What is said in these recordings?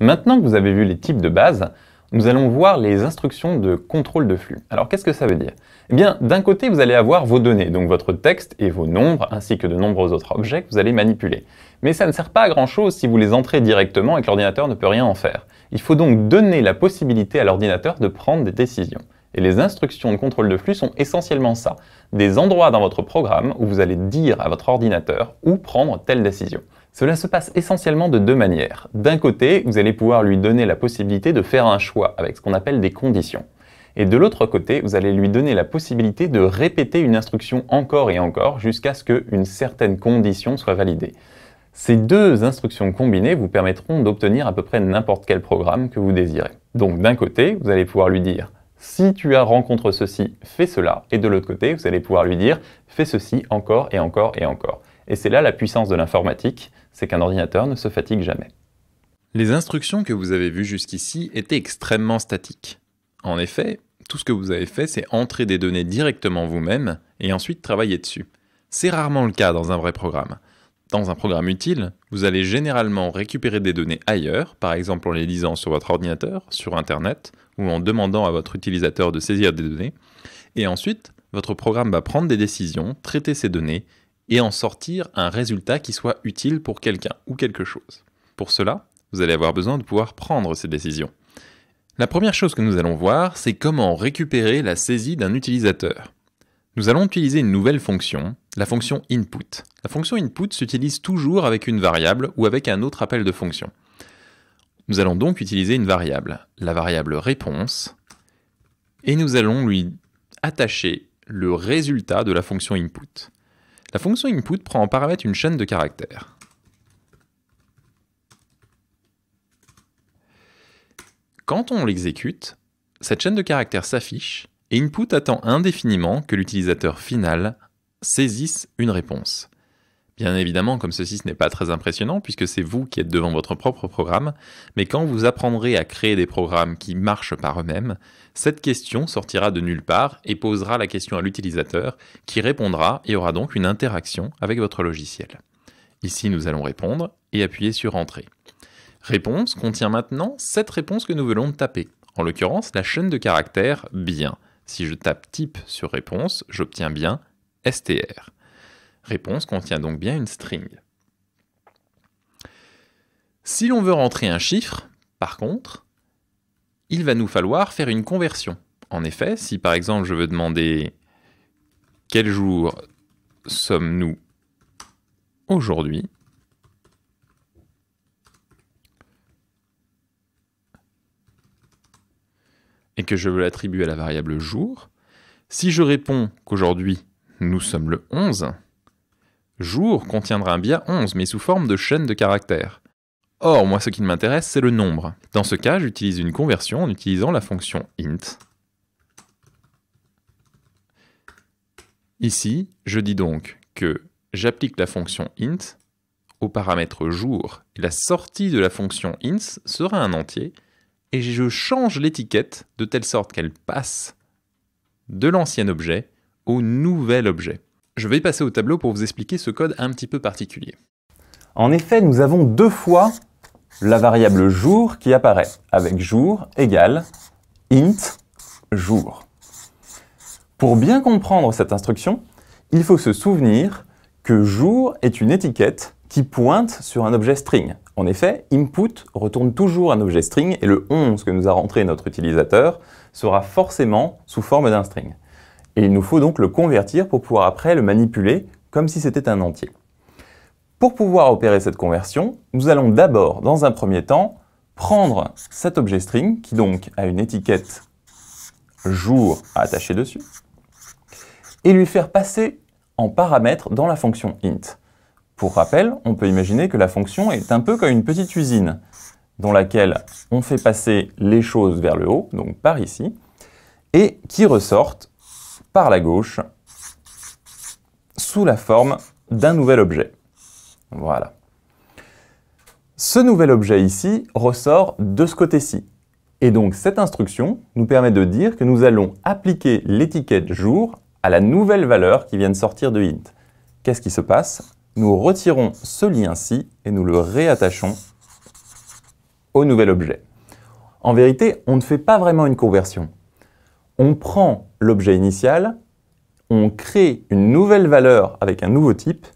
Maintenant que vous avez vu les types de base, nous allons voir les instructions de contrôle de flux. Alors qu'est-ce que ça veut dire? Eh bien, d'un côté, vous allez avoir vos données, donc votre texte et vos nombres, ainsi que de nombreux autres objets que vous allez manipuler. Mais ça ne sert pas à grand-chose si vous les entrez directement et que l'ordinateur ne peut rien en faire. Il faut donc donner la possibilité à l'ordinateur de prendre des décisions. Et les instructions de contrôle de flux sont essentiellement ça, des endroits dans votre programme où vous allez dire à votre ordinateur où prendre telle décision. Cela se passe essentiellement de deux manières. D'un côté, vous allez pouvoir lui donner la possibilité de faire un choix avec ce qu'on appelle des conditions. Et de l'autre côté, vous allez lui donner la possibilité de répéter une instruction encore et encore jusqu'à ce qu'une certaine condition soit validée. Ces deux instructions combinées vous permettront d'obtenir à peu près n'importe quel programme que vous désirez. Donc d'un côté, vous allez pouvoir lui dire « si tu rencontres ceci, fais cela » et de l'autre côté, vous allez pouvoir lui dire « fais ceci encore et encore et encore ». Et c'est là la puissance de l'informatique, c'est qu'un ordinateur ne se fatigue jamais. Les instructions que vous avez vues jusqu'ici étaient extrêmement statiques. En effet, tout ce que vous avez fait, c'est entrer des données directement vous-même et ensuite travailler dessus. C'est rarement le cas dans un vrai programme. Dans un programme utile, vous allez généralement récupérer des données ailleurs, par exemple en les lisant sur votre ordinateur, sur Internet, ou en demandant à votre utilisateur de saisir des données, et ensuite, votre programme va prendre des décisions, traiter ces données, et en sortir un résultat qui soit utile pour quelqu'un ou quelque chose. Pour cela, vous allez avoir besoin de pouvoir prendre ces décisions. La première chose que nous allons voir, c'est comment récupérer la saisie d'un utilisateur. Nous allons utiliser une nouvelle fonction, la fonction input. La fonction input s'utilise toujours avec une variable ou avec un autre appel de fonction. Nous allons donc utiliser une variable, la variable réponse, et nous allons lui attacher le résultat de la fonction input. La fonction input prend en paramètre une chaîne de caractères. Quand on l'exécute, cette chaîne de caractères s'affiche et input attend indéfiniment que l'utilisateur final saisisse une réponse. Bien évidemment, comme ceci, ce n'est pas très impressionnant puisque c'est vous qui êtes devant votre propre programme, mais quand vous apprendrez à créer des programmes qui marchent par eux-mêmes, cette question sortira de nulle part et posera la question à l'utilisateur qui répondra et aura donc une interaction avec votre logiciel. Ici, nous allons répondre et appuyer sur Entrée. Réponse contient maintenant cette réponse que nous venons de taper, en l'occurrence la chaîne de caractères bien. Si je tape type sur réponse, j'obtiens bien str. Réponse contient donc bien une string. Si l'on veut rentrer un chiffre, par contre, il va nous falloir faire une conversion. En effet, si par exemple je veux demander quel jour sommes-nous aujourd'hui, et que je veux l'attribuer à la variable jour, si je réponds qu'aujourd'hui nous sommes le 11, jour contiendra bien 11, mais sous forme de chaîne de caractères. Or, moi, ce qui m'intéresse, c'est le nombre. Dans ce cas, j'utilise une conversion en utilisant la fonction int. Ici, je dis donc que j'applique la fonction int au paramètre jour. Et la sortie de la fonction int sera un entier, et je change l'étiquette de telle sorte qu'elle passe de l'ancien objet au nouvel objet. Je vais passer au tableau pour vous expliquer ce code un petit peu particulier. En effet, nous avons deux fois la variable jour qui apparaît, avec jour égale int jour. Pour bien comprendre cette instruction, il faut se souvenir que jour est une étiquette qui pointe sur un objet string. En effet, input retourne toujours un objet string et le 11 que nous a rentré notre utilisateur sera forcément sous forme d'un string. Et il nous faut donc le convertir pour pouvoir après le manipuler comme si c'était un entier. Pour pouvoir opérer cette conversion, nous allons d'abord, dans un premier temps, prendre cet objet string qui donc a une étiquette jour attachée dessus et lui faire passer en paramètre dans la fonction int. Pour rappel, on peut imaginer que la fonction est un peu comme une petite usine dans laquelle on fait passer les choses vers le haut, donc par ici, et qui ressortent par la gauche sous la forme d'un nouvel objet. Voilà. Ce nouvel objet ici ressort de ce côté-ci. Et donc cette instruction nous permet de dire que nous allons appliquer l'étiquette jour à la nouvelle valeur qui vient de sortir de int. Qu'est-ce qui se passe? Nous retirons ce lien-ci et nous le réattachons au nouvel objet. En vérité, on ne fait pas vraiment une conversion. On prend l'objet initial, on crée une nouvelle valeur avec un nouveau type,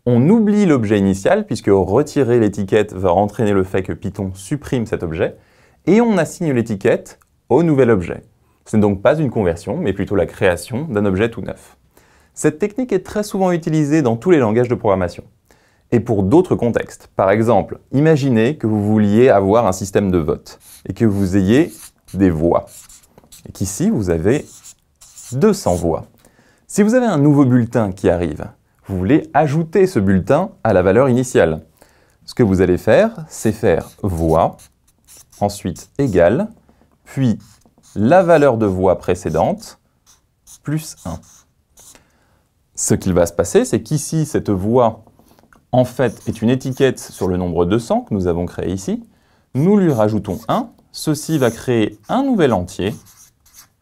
on oublie l'objet initial puisque retirer l'étiquette va entraîner le fait que Python supprime cet objet, et on assigne l'étiquette au nouvel objet. Ce n'est donc pas une conversion, mais plutôt la création d'un objet tout neuf. Cette technique est très souvent utilisée dans tous les langages de programmation. Et pour d'autres contextes, par exemple, imaginez que vous vouliez avoir un système de vote et que vous ayez des voix. Et qu'ici, vous avez 200 voix. Si vous avez un nouveau bulletin qui arrive, vous voulez ajouter ce bulletin à la valeur initiale. Ce que vous allez faire, c'est faire voix, ensuite égale, puis la valeur de voix précédente, plus 1. Ce qu'il va se passer, c'est qu'ici, cette voix, en fait, est une étiquette sur le nombre 200 que nous avons créé ici. Nous lui rajoutons 1. Ceci va créer un nouvel entier,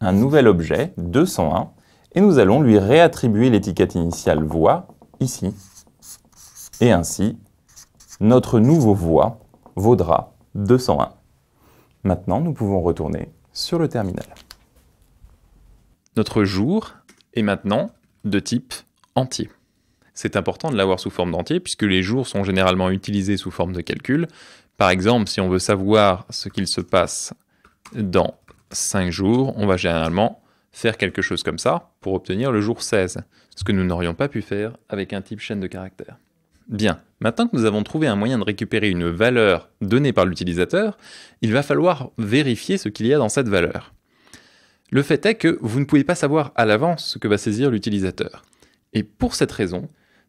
un nouvel objet, 201, et nous allons lui réattribuer l'étiquette initiale voix ici. Et ainsi, notre nouveau voix vaudra 201. Maintenant, nous pouvons retourner sur le terminal. Notre jour est maintenant de type entier. C'est important de l'avoir sous forme d'entier puisque les jours sont généralement utilisés sous forme de calcul. Par exemple, si on veut savoir ce qu'il se passe dans 5 jours, on va généralement faire quelque chose comme ça pour obtenir le jour 16, ce que nous n'aurions pas pu faire avec un type chaîne de caractères. Bien, maintenant que nous avons trouvé un moyen de récupérer une valeur donnée par l'utilisateur, il va falloir vérifier ce qu'il y a dans cette valeur. Le fait est que vous ne pouvez pas savoir à l'avance ce que va saisir l'utilisateur. Et pour cette raison,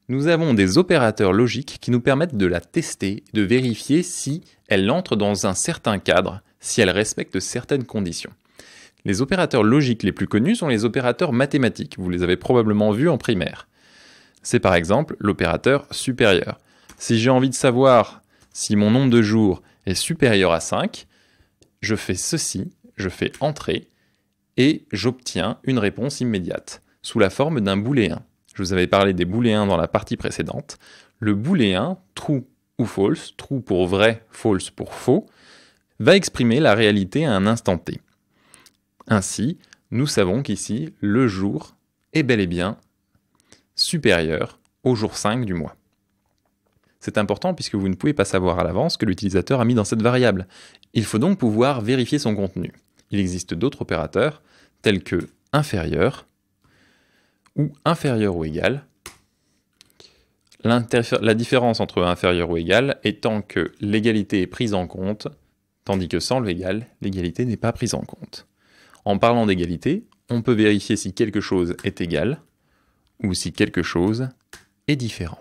nous avons des opérateurs logiques qui nous permettent de la tester, de vérifier si elle entre dans un certain cadre, si elle respecte certaines conditions. Les opérateurs logiques les plus connus sont les opérateurs mathématiques, vous les avez probablement vus en primaire. C'est par exemple l'opérateur supérieur. Si j'ai envie de savoir si mon nombre de jours est supérieur à 5, je fais ceci, je fais entrer, et j'obtiens une réponse immédiate, sous la forme d'un booléen. Je vous avais parlé des booléens dans la partie précédente. Le booléen, true ou false, true pour vrai, false pour faux, va exprimer la réalité à un instant T. Ainsi, nous savons qu'ici, le jour est bel et bien supérieur au jour 5 du mois. C'est important puisque vous ne pouvez pas savoir à l'avance ce que l'utilisateur a mis dans cette variable. Il faut donc pouvoir vérifier son contenu. Il existe d'autres opérateurs, tels que inférieur ou inférieur ou égal. La différence entre inférieur ou égal étant que l'égalité est prise en compte, tandis que sans l'égal, l'égalité n'est pas prise en compte. En parlant d'égalité, on peut vérifier si quelque chose est égal ou si quelque chose est différent,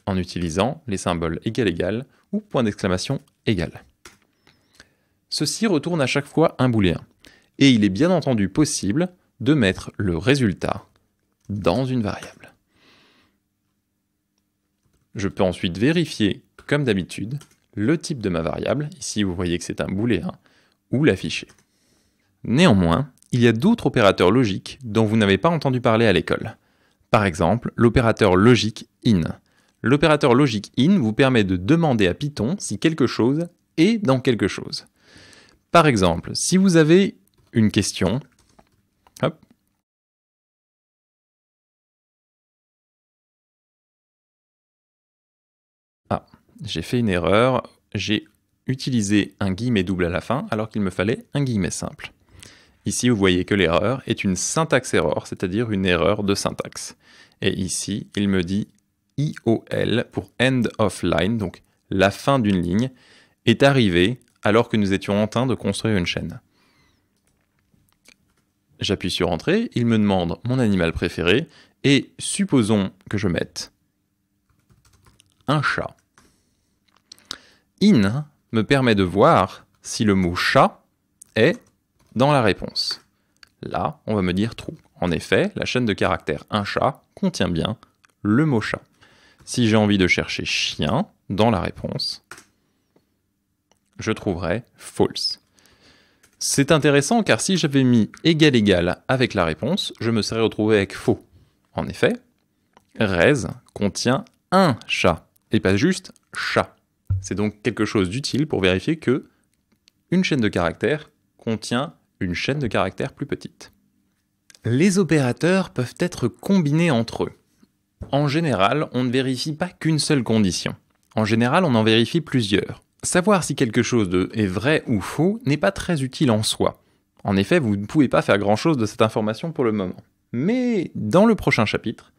en utilisant les symboles égal égal ou point d'exclamation égal. Ceci retourne à chaque fois un booléen, et il est bien entendu possible de mettre le résultat dans une variable. Je peux ensuite vérifier, comme d'habitude, le type de ma variable, ici vous voyez que c'est un booléen, ou l'afficher. Néanmoins, il y a d'autres opérateurs logiques dont vous n'avez pas entendu parler à l'école. Par exemple, l'opérateur logique in. L'opérateur logique in vous permet de demander à Python si quelque chose est dans quelque chose. Par exemple, si vous avez une question, hop, j'ai fait une erreur, j'ai utilisé un guillemet double à la fin alors qu'il me fallait un guillemet simple. Ici, vous voyez que l'erreur est une syntaxe error, c'est-à-dire une erreur de syntaxe. Et ici, il me dit IOL pour end of line, donc la fin d'une ligne, est arrivée alors que nous étions en train de construire une chaîne. J'appuie sur Entrée, il me demande mon animal préféré, et supposons que je mette un chat. In me permet de voir si le mot chat est dans la réponse. Là, on va me dire true. En effet, la chaîne de caractères un chat contient bien le mot chat. Si j'ai envie de chercher chien dans la réponse, je trouverai false. C'est intéressant car si j'avais mis égal égal avec la réponse, je me serais retrouvé avec faux. En effet, res contient un chat et pas juste chat. C'est donc quelque chose d'utile pour vérifier que une chaîne de caractères contient une chaîne de caractères plus petite. Les opérateurs peuvent être combinés entre eux. En général, on ne vérifie pas qu'une seule condition. En général, on en vérifie plusieurs. Savoir si quelque chose est vrai ou faux n'est pas très utile en soi. En effet, vous ne pouvez pas faire grand-chose de cette information pour le moment. Mais dans le prochain chapitre,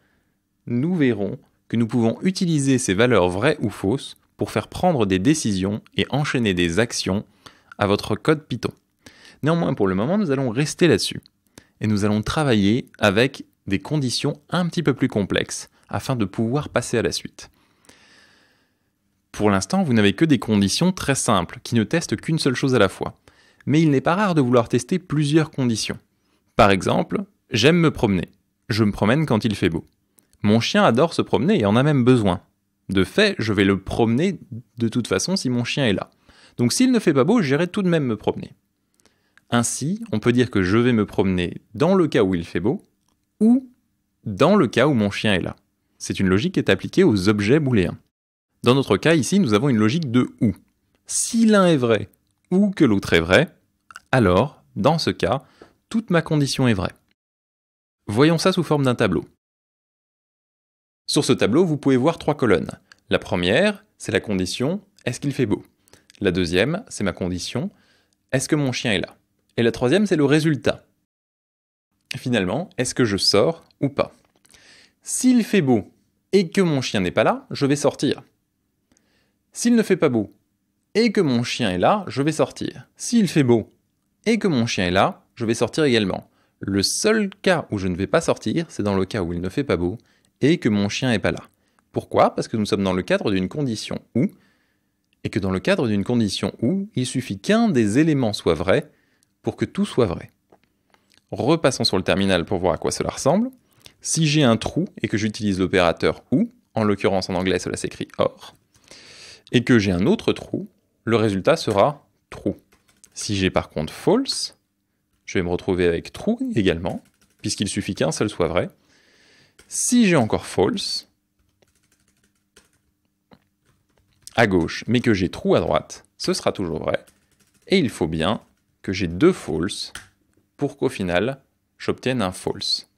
nous verrons que nous pouvons utiliser ces valeurs vraies ou fausses pour faire prendre des décisions et enchaîner des actions à votre code Python. Néanmoins, pour le moment, nous allons rester là-dessus. Et nous allons travailler avec des conditions un petit peu plus complexes afin de pouvoir passer à la suite. Pour l'instant, vous n'avez que des conditions très simples qui ne testent qu'une seule chose à la fois. Mais il n'est pas rare de vouloir tester plusieurs conditions. Par exemple, j'aime me promener. Je me promène quand il fait beau. Mon chien adore se promener et en a même besoin. De fait, je vais le promener de toute façon si mon chien est là. Donc s'il ne fait pas beau, j'irai tout de même me promener. Ainsi, on peut dire que je vais me promener dans le cas où il fait beau, ou dans le cas où mon chien est là. C'est une logique qui est appliquée aux objets booléens. Dans notre cas ici, nous avons une logique de ou. Si l'un est vrai ou que l'autre est vrai, alors, dans ce cas, toute ma condition est vraie. Voyons ça sous forme d'un tableau. Sur ce tableau, vous pouvez voir 3 colonnes. La première, c'est la condition « est-ce qu'il fait beau ?» La deuxième, c'est ma condition « est-ce que mon chien est là ?» Et la troisième, c'est le résultat. Finalement, est-ce que je sors ou pas? S'il fait beau et que mon chien n'est pas là, je vais sortir. S'il ne fait pas beau et que mon chien est là, je vais sortir. S'il fait beau et que mon chien est là, je vais sortir également. Le seul cas où je ne vais pas sortir, c'est dans le cas où il ne fait pas beau et que mon chien n'est pas là. Pourquoi? Parce que nous sommes dans le cadre d'une condition « ou » et que dans le cadre d'une condition « ou », il suffit qu'un des éléments soit vrai pour que tout soit vrai. Repassons sur le terminal pour voir à quoi cela ressemble. Si j'ai un trou et que j'utilise l'opérateur « ou », en l'occurrence en anglais cela s'écrit « or », et que j'ai un autre trou, le résultat sera « true ». Si j'ai par contre « false », je vais me retrouver avec « true » également, puisqu'il suffit qu'un seul soit vrai. Si j'ai encore « false », à gauche, mais que j'ai « true » à droite, ce sera toujours vrai. Et il faut bien que j'ai 2 false pour qu'au final, j'obtienne un false.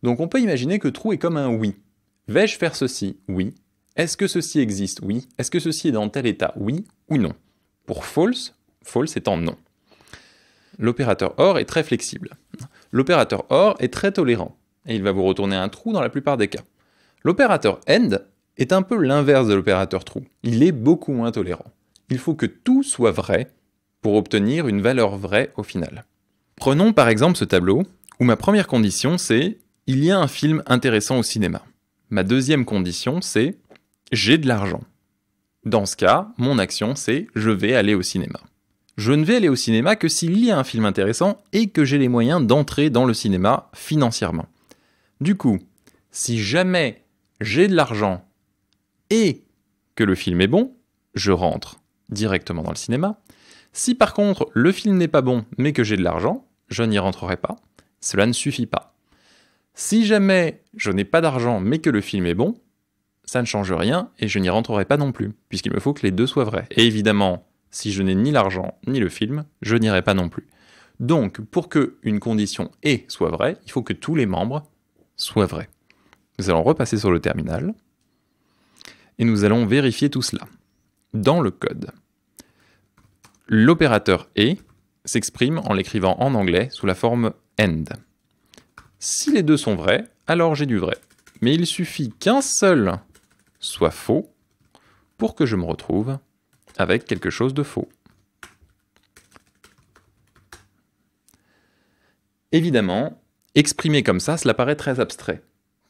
Donc on peut imaginer que true est comme un oui. Vais-je faire ceci? Oui. Est-ce que ceci existe? Oui. Est-ce que ceci est dans tel état? Oui ou non. Pour false, false étant non. L'opérateur OR est très flexible. L'opérateur OR est très tolérant, et il va vous retourner un true dans la plupart des cas. L'opérateur AND est un peu l'inverse de l'opérateur true. Il est beaucoup moins tolérant. Il faut que tout soit vrai pour obtenir une valeur vraie au final. Prenons par exemple ce tableau, où ma première condition c'est « il y a un film intéressant au cinéma ». Ma deuxième condition c'est « j'ai de l'argent ». Dans ce cas, mon action c'est « je vais aller au cinéma ». Je ne vais aller au cinéma que s'il y a un film intéressant et que j'ai les moyens d'entrer dans le cinéma financièrement. Du coup, si jamais j'ai de l'argent et que le film est bon, je rentre directement dans le cinéma. Si par contre le film n'est pas bon mais que j'ai de l'argent, je n'y rentrerai pas. Cela ne suffit pas. Si jamais je n'ai pas d'argent mais que le film est bon, ça ne change rien et je n'y rentrerai pas non plus, puisqu'il me faut que les deux soient vrais. Et évidemment, si je n'ai ni l'argent ni le film, je n'irai pas non plus. Donc, pour qu'une condition « et » soit vraie, il faut que tous les membres soient vrais. Nous allons repasser sur le terminal et nous allons vérifier tout cela. Dans le code, l'opérateur « et » s'exprime en l'écrivant en anglais sous la forme « and ». Si les deux sont vrais, alors j'ai du vrai. Mais il suffit qu'un seul soit faux pour que je me retrouve avec quelque chose de faux. Évidemment, exprimé comme ça, cela paraît très abstrait.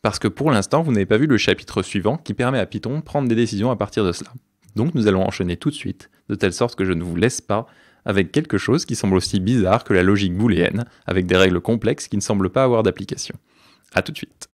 Parce que pour l'instant, vous n'avez pas vu le chapitre suivant qui permet à Python de prendre des décisions à partir de cela. Donc nous allons enchaîner tout de suite, de telle sorte que je ne vous laisse pas avec quelque chose qui semble aussi bizarre que la logique booléenne, avec des règles complexes qui ne semblent pas avoir d'application. A tout de suite.